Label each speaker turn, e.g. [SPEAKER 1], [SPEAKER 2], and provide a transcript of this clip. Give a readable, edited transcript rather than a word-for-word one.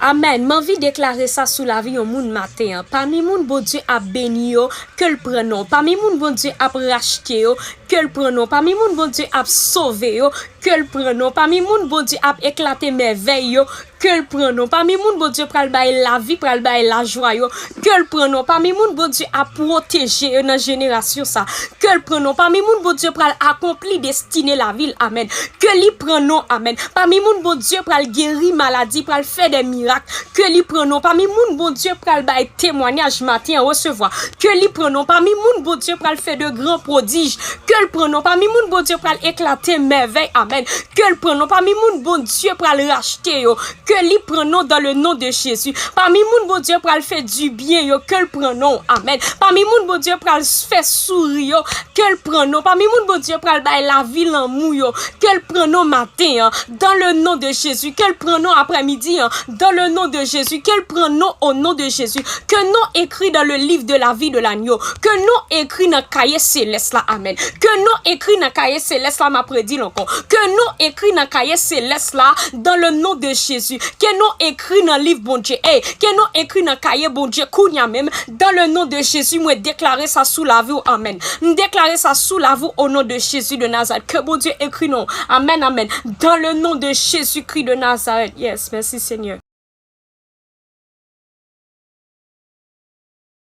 [SPEAKER 1] Amen. M'envie déclarer ça sous la vie au monde matin. Parmi moun bon Dieu a béni yo, que le prenons. Parmi moun bon Dieu a racheté yo, que le prenons. Parmi moun bon Dieu a sauvé yo, que le prenons. Parmi moun bon Dieu a éclaté merveille yo, que le prenons. Parmi moun bon Dieu pral bailler la vie, pral bailler la joie yo, que le prenons. Parmi moun bon Dieu a protégé dans génération ça, que le prenons. Parmi moun bon Dieu pral accompli destiné la ville. Amen. Que li prenons. Amen. Parmi moun bon Dieu pral guéri maladie, pral faire des miracles, que li prenons. Parmi moun bon Dieu pral bailler témoignage matin recevoir, que li prenons. Parmi moun bon Dieu pral faire de grands prodiges, que le prenons. Parmi moun bon Dieu pral éclater merveille. Amen. Que le prenons. Parmi moun bon Dieu pral racheter yo, que li prenons dans le nom de Jésus. Parmi moun bon Dieu pral fait du bien yo, que le prenons. Amen. Parmi moun bon Dieu pral fait sourire yo, que le prenons. Parmi moun bon Dieu pral bailler la vie l'amour yo, que le prenons matin dans le nom de Jésus, que le prenons après-midi dans le nom de Jésus, que le prenons au nom de Jésus, que nous écrit dans le livre de la vie de l'agneau, que nous écrit dans le cahier céleste là. Amen. Que nous écrit dans le cahier céleste là, m'a prédit encore. Que nous écrit dans le cahier céleste là, dans le nom de Jésus. Que nous écrit dans le livre bon Dieu. Que nous écrit dans le cahier bon Dieu, kounya même, dans le nom de Jésus, moi déclarer ça sous la vie. Amen. Déclarer ça sous la vie au nom de Jésus de Nazareth. Que bon Dieu écrit non. Amen, amen. Dans le nom de Jésus-Christ de Nazareth. Yes, merci Seigneur.